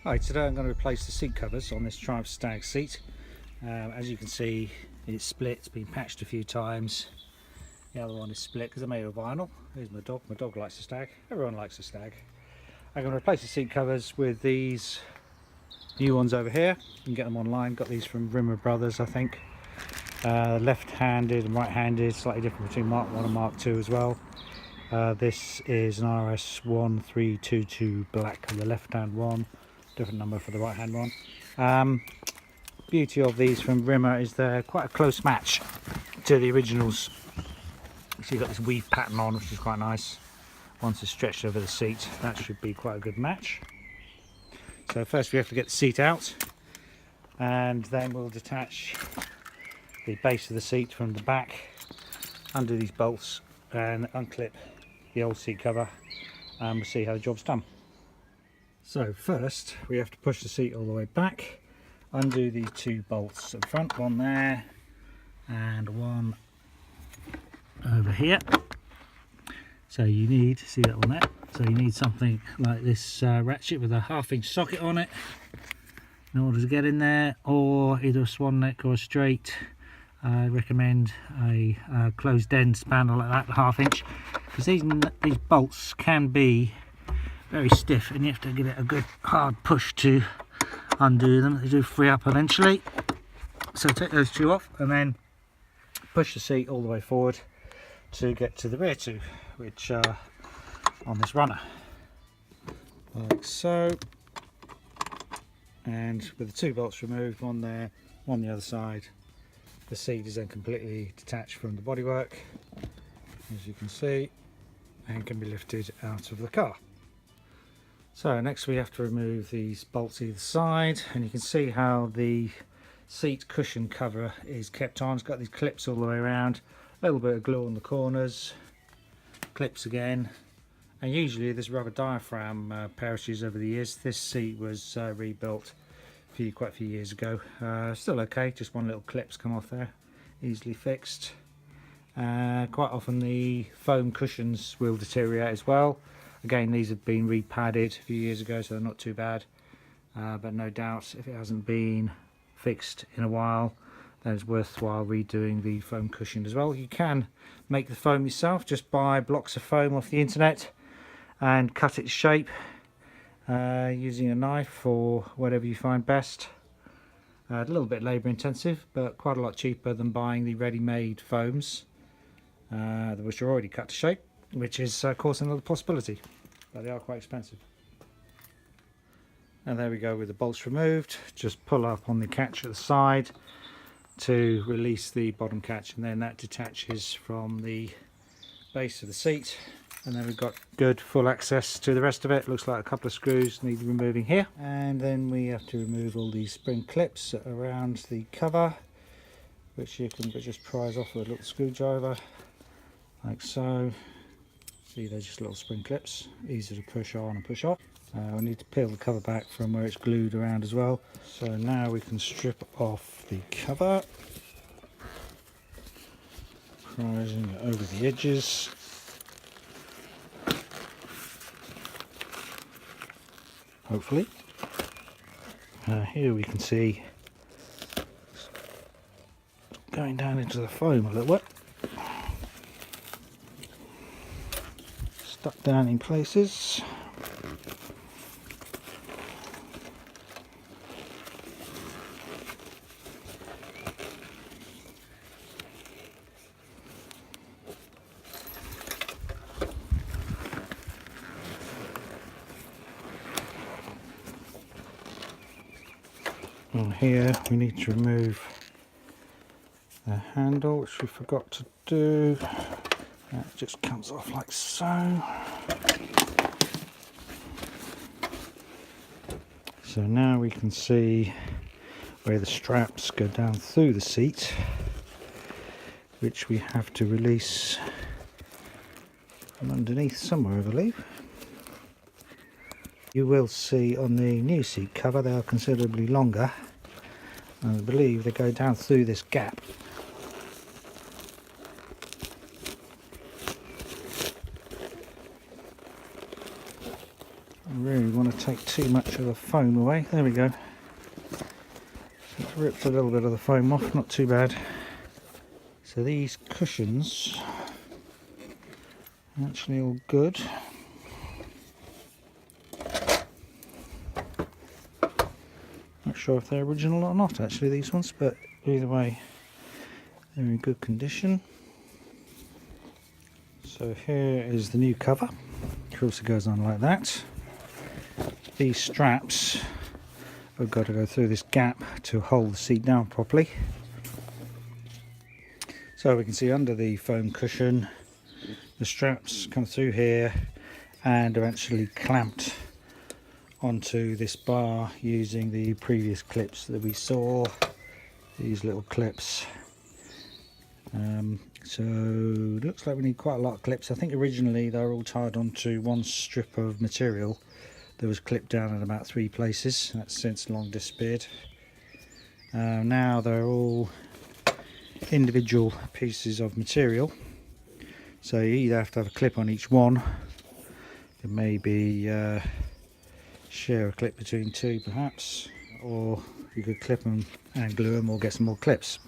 Hi, today I'm going to replace the seat covers on this Triumph Stag seat. As you can see, it's split, it's been patched a few times. The other one is split because they're made of vinyl. Here's my dog likes the Stag, everyone likes the Stag. I'm going to replace the seat covers with these new ones over here. You can get them online, got these from Rimmerbros I think. Left-handed and right-handed, slightly different between Mark 1 and Mark 2 as well. This is an RS 1322 black on the left-hand one. Different number for the right hand one. Beauty of these from Rimmer is they're quite a close match to the originals. So you've got this weave pattern on, which is quite nice. Once it's stretched over the seat, that should be quite a good match. So first we have to get the seat out, and then we'll detach the base of the seat from the back, undo these bolts and unclip the old seat cover, and we'll see how the job's done. So first we have to push the seat all the way back, undo these two bolts at the front, one there and one over here. So you need, see that one there? So you need something like this ratchet with a 1/2 inch socket on it in order to get in there, or either a swan neck or a straight. I recommend a closed end spanner like that, 1/2 inch, because these bolts can be very stiff and you have to give it a good hard push to undo them. They do free up eventually. So take those two off and then push the seat all the way forward to get to the rear two, which are on this runner, like so. And with the two bolts removed, one there, one the other side, the seat is then completely detached from the bodywork, as you can see, and can be lifted out of the car. So next we have to remove these bolts either side, and you can see how the seat cushion cover is kept on. It's got these clips all the way around, a little bit of glue on the corners, clips again, and usually this rubber diaphragm perishes over the years. This seat was rebuilt quite a few years ago. Still okay, just one little clip's come off there, easily fixed. Quite often the foam cushions will deteriorate as well. Again, these have been repadded a few years ago, so they're not too bad. But no doubt, if it hasn't been fixed in a while, then it's worthwhile redoing the foam cushion as well. You can make the foam yourself, just buy blocks of foam off the internet and cut its shape using a knife or whatever you find best. A little bit labour intensive, but quite a lot cheaper than buying the ready-made foams, which are already cut to shape, which is of course another possibility, but they are quite expensive. And there we go with the bolts removed. Just pull up on the catch at the side to release the bottom catch, and then that detaches from the base of the seat, and then we've got good full access to the rest of it. Looks like a couple of screws need removing here, and then we have to remove all these spring clips around the cover, which you can just prise off with a little screwdriver like so. See, they're just little spring clips, easy to push on and push off. We need to peel the cover back from where it's glued around as well. So now we can strip off the cover, prising it over the edges. Hopefully. Here we can see going down into the foam a little bit. Stuck down in places. And here we need to remove the handle, which we forgot to do. That just comes off like so. So now we can see where the straps go down through the seat, which we have to release from underneath somewhere, I believe. You will see on the new seat cover they are considerably longer, and I believe they go down through this gap. really want to take too much of the foam away. There we go. It's ripped a little bit of the foam off, not too bad. So these cushions are actually all good. Not sure if they're original or not actually, these ones, but either way they're in good condition. So here is the new cover. It also goes on like that. These straps have got to go through this gap to hold the seat down properly. So we can see under the foam cushion the straps come through here and are actually clamped onto this bar using the previous clips that we saw, these little clips. So it looks like we need quite a lot of clips. I think originally they were all tied onto one strip of material that was clipped down in about 3 places. That's since long disappeared. Now they're all individual pieces of material, so you either have to have a clip on each one, and maybe share a clip between 2 perhaps, or you could clip them and glue them or get some more clips.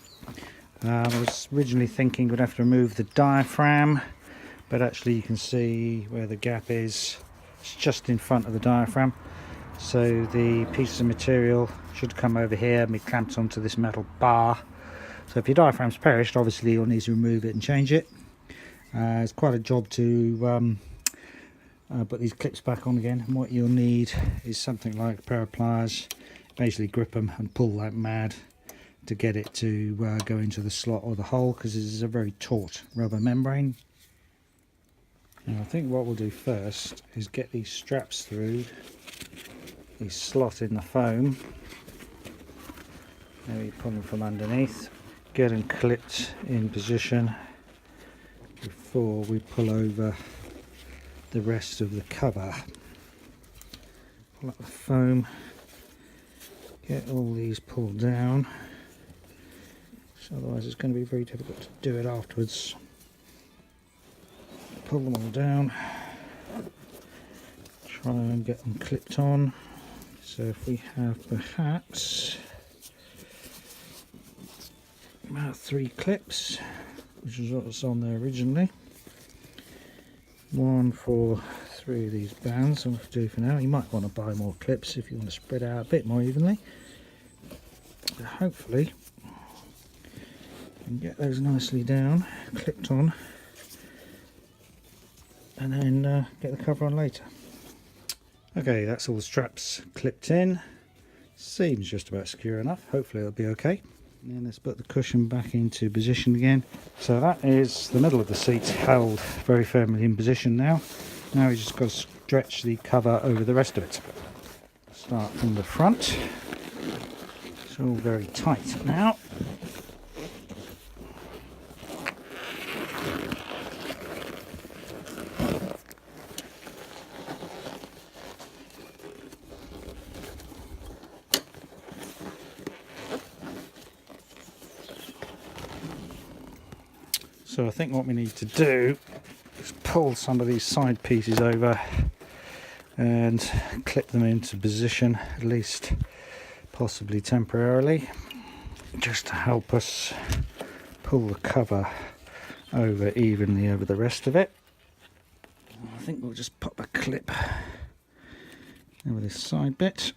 I was originally thinking we'd have to remove the diaphragm, but actually you can see where the gap is. It's just in front of the diaphragm, so the piece of material should come over here and be clamped onto this metal bar. So if your diaphragm's perished, obviously you'll need to remove it and change it. It's quite a job to put these clips back on again, and what you'll need is something like a pair of pliers. Basically grip them and pull like mad to get it to go into the slot or the hole, because this is a very taut rubber membrane. Now I think what we'll do first is get these straps through the slot in the foam. Maybe pull them from underneath, get them clipped in position before we pull over the rest of the cover. Pull up the foam, get all these pulled down, so otherwise it's going to be very difficult to do it afterwards. Pull them all down, try and get them clipped on. So if we have perhaps about 3 clips, which is what was on there originally, one for 3 of these bands. I'm going to do for now. You might want to buy more clips if you want to spread out a bit more evenly, but hopefully you can get those nicely down, clipped on, and then get the cover on later. Okay, that's all the straps clipped in. Seems just about secure enough. Hopefully it'll be okay. And then let's put the cushion back into position again. So that is the middle of the seat held very firmly in position now. Now we just got to stretch the cover over the rest of it. Start from the front. It's all very tight now. So I think what we need to do is pull some of these side pieces over and clip them into position, at least possibly temporarily, just to help us pull the cover over evenly over the rest of it. I think we'll just pop a clip over this side bit.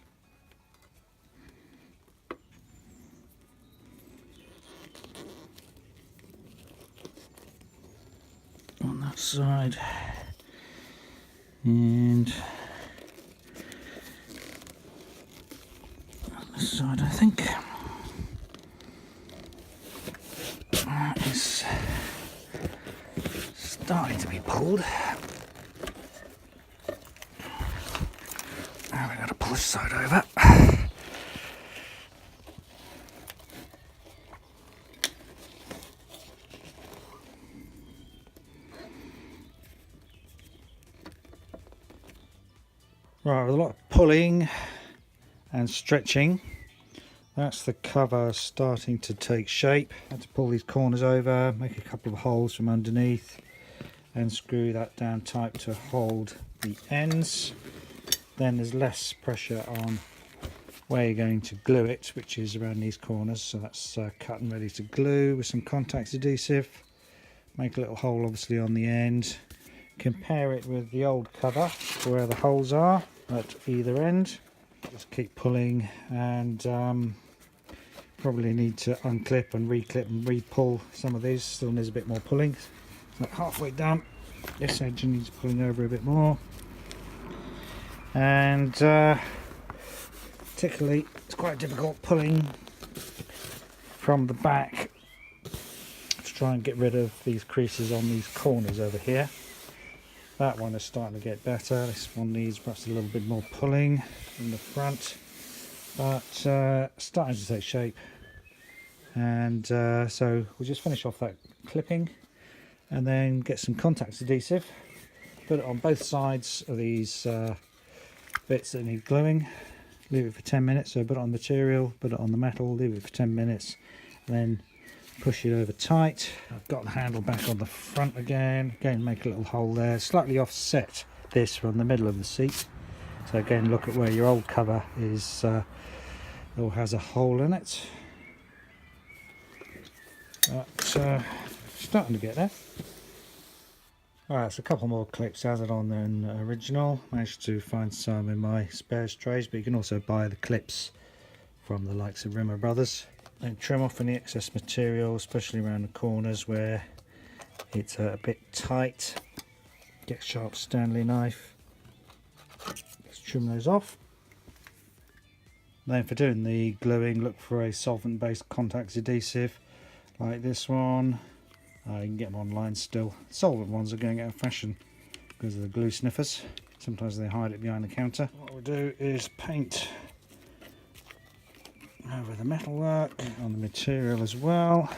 On that side, and on this side, I think that is starting to be pulled. Now we've got to pull this side over. Right, with a lot of pulling and stretching, that's the cover starting to take shape. I had to pull these corners over, make a couple of holes from underneath, and screw that down tight to hold the ends. then there's less pressure on where you're going to glue it, which is around these corners. So that's cut and ready to glue with some contact adhesive. Make a little hole obviously on the end. Compare it with the old cover where the holes are at either end. Just keep pulling, and probably need to unclip and reclip and re-pull some of these. Still needs a bit more pulling. Like halfway done. This edge needs pulling over a bit more, and particularly it's quite difficult pulling from the back to try and get rid of these creases on these corners over here. That one is starting to get better. This one needs perhaps a little bit more pulling in the front, but starting to take shape. And so we'll just finish off that clipping and then get some contact adhesive, put it on both sides of these bits that need gluing, leave it for 10 minutes. So put it on material, put it on the metal, leave it for 10 minutes, and then push it over tight. I've got the handle back on the front again, make a little hole there, slightly offset this from the middle of the seat. So again, look at where your old cover is, or has a hole in it. But starting to get there. Alright, so a couple more clips added on than original. Managed to find some in my spares trays, but you can also buy the clips from the likes of Rimmerbros. And trim off any excess material, especially around the corners where it's a bit tight. Get a sharp Stanley knife. Let's trim those off. Then for doing the gluing, look for a solvent-based contact adhesive like this one. You can get them online still. Solvent ones are going out of fashion because of the glue sniffers. Sometimes they hide it behind the counter. What we'll do is paint over the metalwork on the material as well.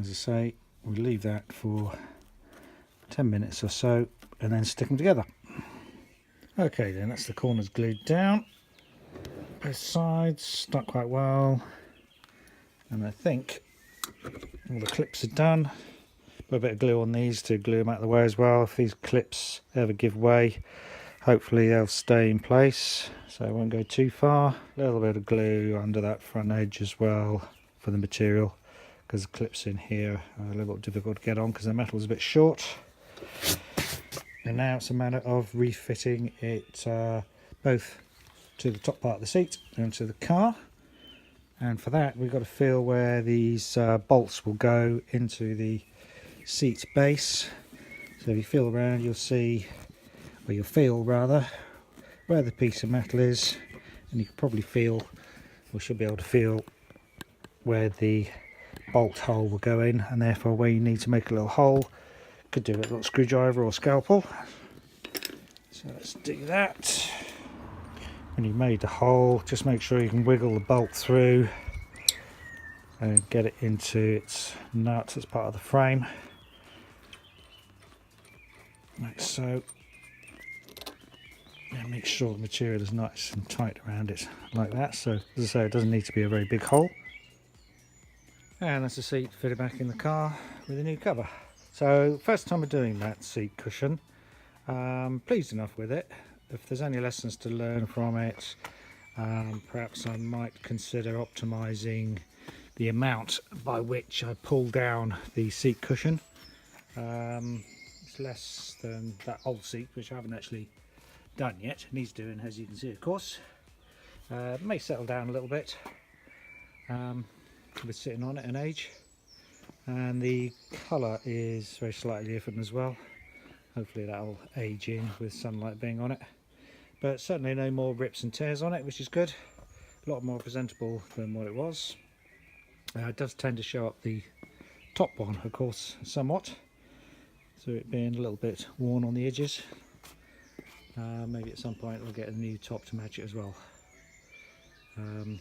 As I say, we'll leave that for 10 minutes or so and then stick them together. Okay, then that's the corners glued down. Both sides stuck quite well, and I think all the clips are done. Put a bit of glue on these to glue them out of the way as well. If these clips ever give way, hopefully they'll stay in place, so it won't go too far. A little bit of glue under that front edge as well for the material, because the clips in here are a little bit difficult to get on because the metal is a bit short. And now it's a matter of refitting it both to the top part of the seat and to the car. And for that we've got to feel where these bolts will go into the seat base. So if you feel around, you'll see, or you'll feel rather, where the piece of metal is, and you can probably feel, or should be able to feel, where the bolt hole will go in, and therefore where you need to make a little hole. Could do it with a little screwdriver or scalpel. So let's do that. When you've made the hole, just make sure you can wiggle the bolt through and get it into its nut as part of the frame, like so. And make sure the material is nice and tight around it, like that. So as I say, it doesn't need to be a very big hole. And that's the seat fitted back in the car with a new cover. So first time of doing that seat cushion, pleased enough with it. If there's any lessons to learn from it, perhaps I might consider optimizing the amount by which I pull down the seat cushion. It's less than that old seat, which I haven't actually done yet. It needs doing, as you can see, of course. May settle down a little bit with sitting on it and age. And the colour is very slightly different as well. Hopefully that'll age in with sunlight being on it. But certainly no more rips and tears on it, which is good. A lot more presentable than what it was. It does tend to show up the top one, of course, somewhat. So it being a little bit worn on the edges. Maybe at some point we'll get a new top to match it as well. It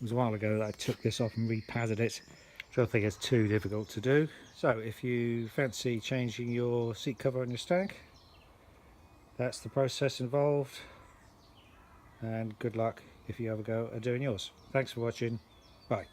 was a while ago that I took this off and repadded it, which I don't think it's too difficult to do. So if you fancy changing your seat cover on your Stag, that's the process involved, and good luck if you ever go at doing yours. Thanks for watching. Bye.